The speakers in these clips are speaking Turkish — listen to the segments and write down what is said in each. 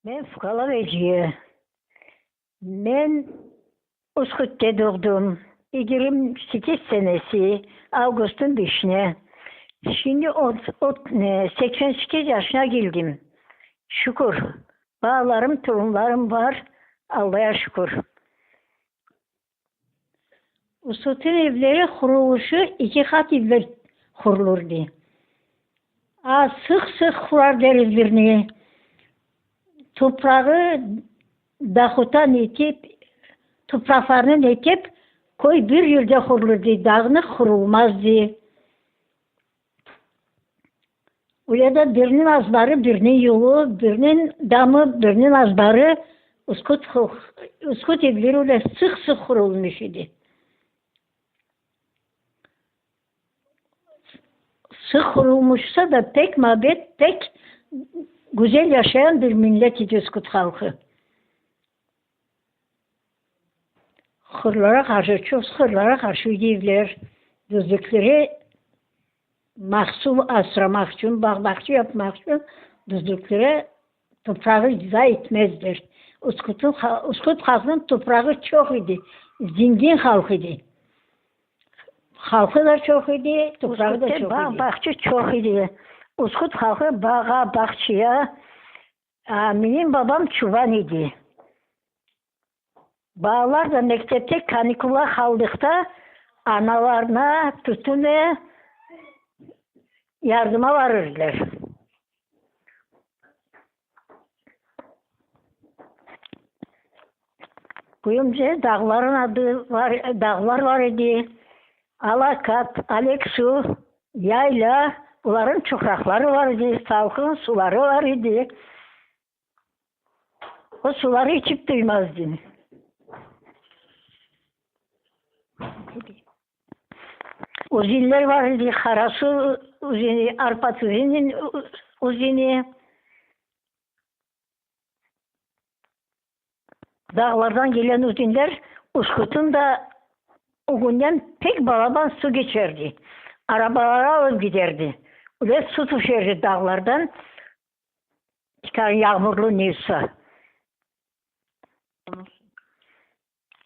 Ben Fukala Veciye. Ben Uskut'ta doğdum. 28 senesi Ağustos'un 5'ine. Şimdi 88 yaşına geldim. Şükür. Bağlarım, torunlarım var. Allah'a şükür. Uskut'un evleri kuruluşu 2 kat evler kurulurdu. Sık sık kurar deriz birini. Toprağı dağıtan ekip, topraklarını ekip koy bir yerde kurulurdu. Dağınık kurulmazdı. Orada birinin azbarı, birinin yolu, birinin damı, birinin azbarı Uskut evleri öyle sık sık kurulmuş idi. Sık kurulmuşsa da pek mabet, pek güzel yaşayan bir millet idi Uskut halkı. Hırlara karşı, çok hırlara karşı evler, düzlükleri mahsul asramak için, bağbakçı yapmak için düzlüklere toprağı izah etmezler. Uskut halkının toprağı çok idi. Zengin halk idi. Halkı da çok idi, toprağı da çok idi. Bahçe çok idi. Uskut halkı bağa, bahçeye, benim babam çoban idi. Bağlar da mektepte kanikula kaldıkta analarına tutun ve yardıma varırlar. Kuyumcu dağların adı var, dağlar var idi. Alakat, Aleksu, Yayla, bunların çokrakları var idi, salkın suları var idi. O suları içip duymazdı. Uzunlar var idi, Karasu uzini, Arpat uzinin uzini. Dağlardan gelen uzunlar, Uskut'un da o günden pek balaban su geçerdi. Arabalara alıp giderdi. Öyle su düşerdi dağlardan. Çıkar yağmurlu neyse.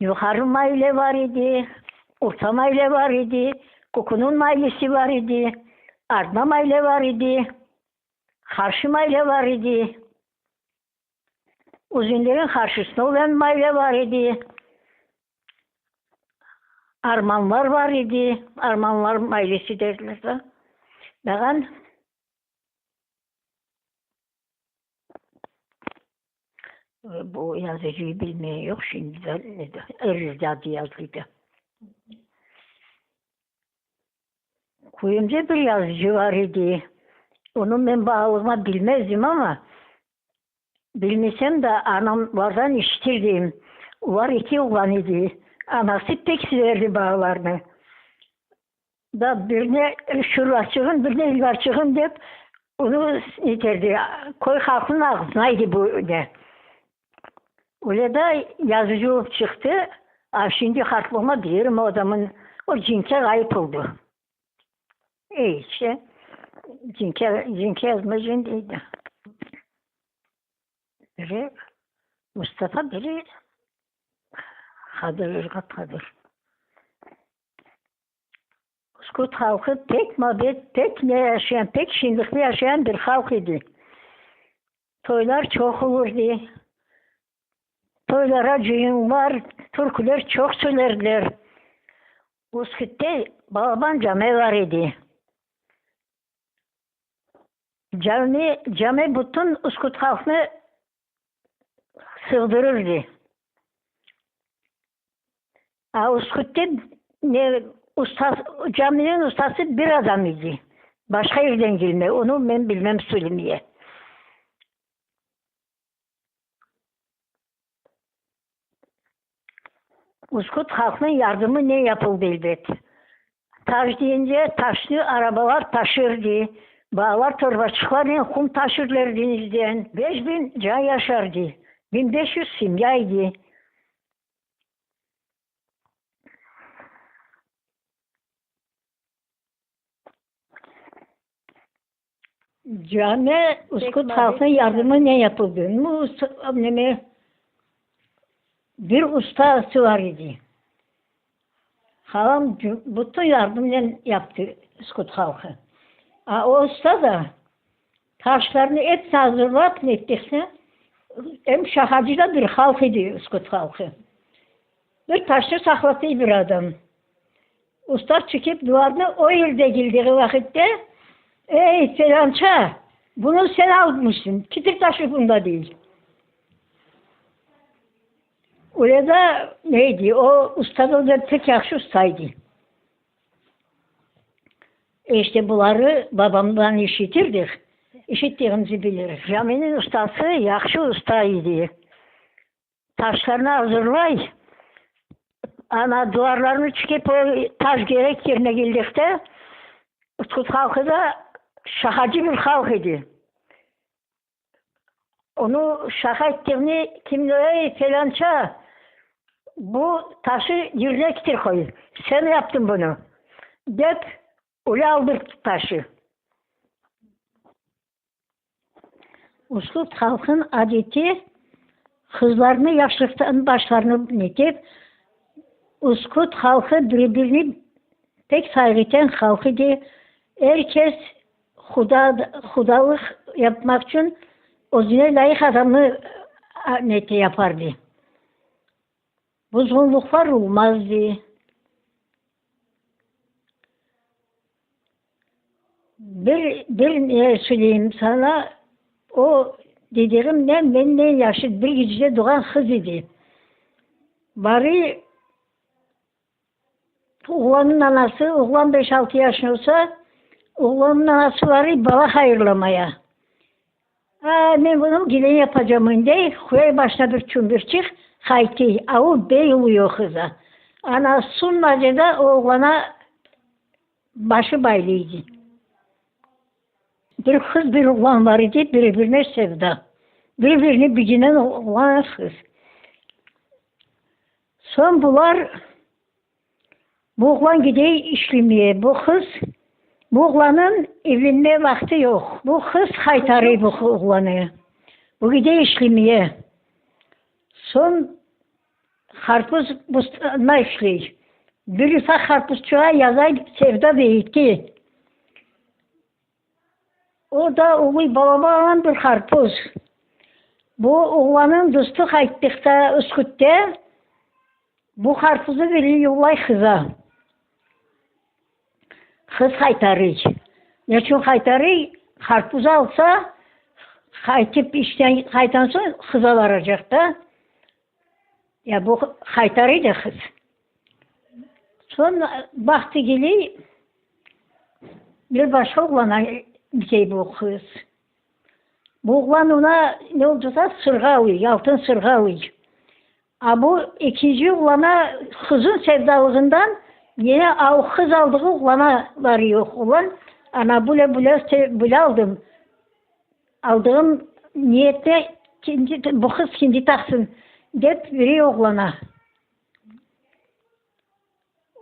Yukarı mahalle var idi. Orta mahalle var idi. Kokunun mahallesi var idi. Arma mahalle var idi. Karşı mahalle var idi. Uzunların karşısında olan mahalle var idi. Armanlar var idi. Armanlar mahallesi derler de. Ben bu yazıcıyı bilmeye yok şimdi de. Erzadi yazıydı. Kuyumcu bir yazıcı var idi. Onun ben bağlığıma bilmezdim ama bilmesem de anamlardan işitirdim. Var 2 oğlan idi. Anası pek severdi bağlarını. Da birine şuracığın, birine ilgarcığın deyip onu iterdi. Koy halkının ağzınaydı bu ne. Öyle de yazıcı olup çıktı. Şimdi harflama bilirim o adamın. O cinke kayıp oldu. İşte. Cinke yazmacın değildi. Biri Mustafa, biri Kadir, Irgat Kadir. Uskut halkı pek mabet, pek ne yaşayan, pek şinlikli yaşayan bir halk idi. Toylar çok olurdu. Toylara düğün var, türküler çok söylerdiler. Uskut'ta Balaban Cami var idi. Cami bütün Uskut halkını sığdırırdı. Uskut'ta caminin ustası bir adam idi. Başka yerden gelme, onu ben bilmem söylemeye. Uskut halkının yardımı ne yapıldı elbet. Taş deyince taşlı arabalar taşırdı. Bağlar torbaçıklarla kum taşırlar denizden. 5000 can yaşardı. 1500 simyaydı. Cami Uskut halkın yardımı ne yapıldı? Bir ustası var idi. Halam bütün yardımını yaptı Uskut halkı. O usta da taşlarını hepsini hazırlayıp ne ettiyse hem şahacı da bir halk idi Uskut halkı. Bir taşı sakladığı bir adam. Usta çıkıp duvarını o yılda girdiği vakitte ey falanca bunu sen almışsın. Kitir taşı bunda değil. Orada neydi? O usta da tek yakşı ustaydı. İşte bunları babamdan işitirdik. İşittiğimizi biliriz. Caminin ustası yakşı ustaydı. Taşlarını hazırlay. Ana duvarlarını çıkıp o taş gerek yerine geldikte Uskut halkı da şakacı bir halk idi. Onu şaka ettiğini kimlere falanca bu taşı yerine getir koy. Sen yaptın bunu. Deyip öyle aldık taşı. Uskut halkın adeti kızlarını yaşlıktan başlarını netip Uskut halkı birbirini pek saygıten halkıydı. Herkes hudalık yapmak için özüne layık adamı neti yapardı. Bozgunluklar olmazdı. Bir söyleyeyim sana, o dediğim benden yaşlı bir gecede doğan kız idi. Bari oğlanın anası, oğlan 5-6 yaşında olsa, oğlanın anası var bala hayırlamaya. Ben bunu giden yapacağım diye, koy başına bir çık, hayti, avu bey oluyor kıza. Anasının acıda oğlana başı baylıydı. Bir kız bir oğlan var idi, birbirine sevda. Birbirini bilinen oğlan kız. Son bu oğlan gidiyor işlemeye, bu oğlanın evlenme vakti yok. Bu kız kaytarıyor bu oğlanı. Bu gidiyor işlemeye. Son karpuz bustana işliyor. Bir ufak karpuzçuğa yazay sevda değildi. O da oğlu babama bir karpuz. Bu oğlanın dostu kayıttıkta Uskut'ta bu karpuzu veriyor yollay kıza. Kız kaytarıyor. Ne için kaytarıyor? Karpuzu alsa kaytıp işten kaytansın kıza varacak da. Ya bu kaytarıyor da kız. Sonra baktı geliyor bir başka oğlana bir bu kız. Bu oğlan ona ne olduysa sırğa alıyor, altın sırğa alıyor. Bu ikinci oğlana kızın sevdalığından yine kız aldığı oğlana varıyor oğlan. Ana bule aldım. Aldığım niyette bu kız kendi taksın deyip veriyor oğlana.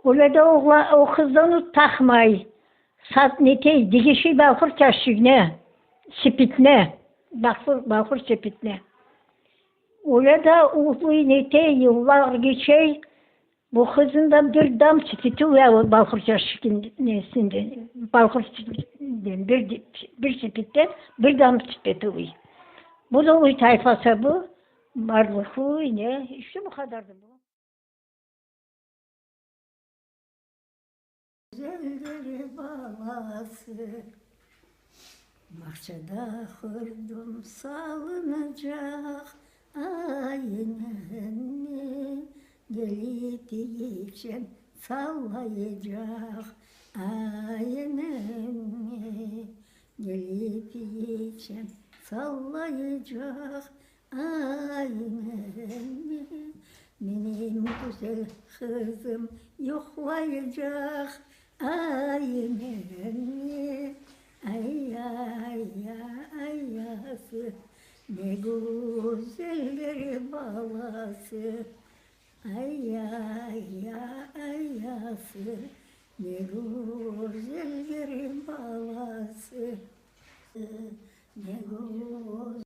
Öyle de o kızdan onu takmayı. Sat nete, digişi bakır çaşıgne, sepitne, bakır sepitne. Öyle de o nete yıllar geçey, bu kızın da bir dam sepiti var bakır çaşıgnesinde, bakır sepitinden bir sepitte bir dam sepiti var. Bu da o tayfası bu, varlıklı ne, işte bu kadardı bu. Güzelleri balası, bahçede kurdum salınacak, aynen gelip geçen sallayacak, aynen gelip geçen sallayacak, aynen benim güzel kızım yoklayacak. Aynen ay ayası ne güzelleri balası ay ayası ne güzelleri balası Ne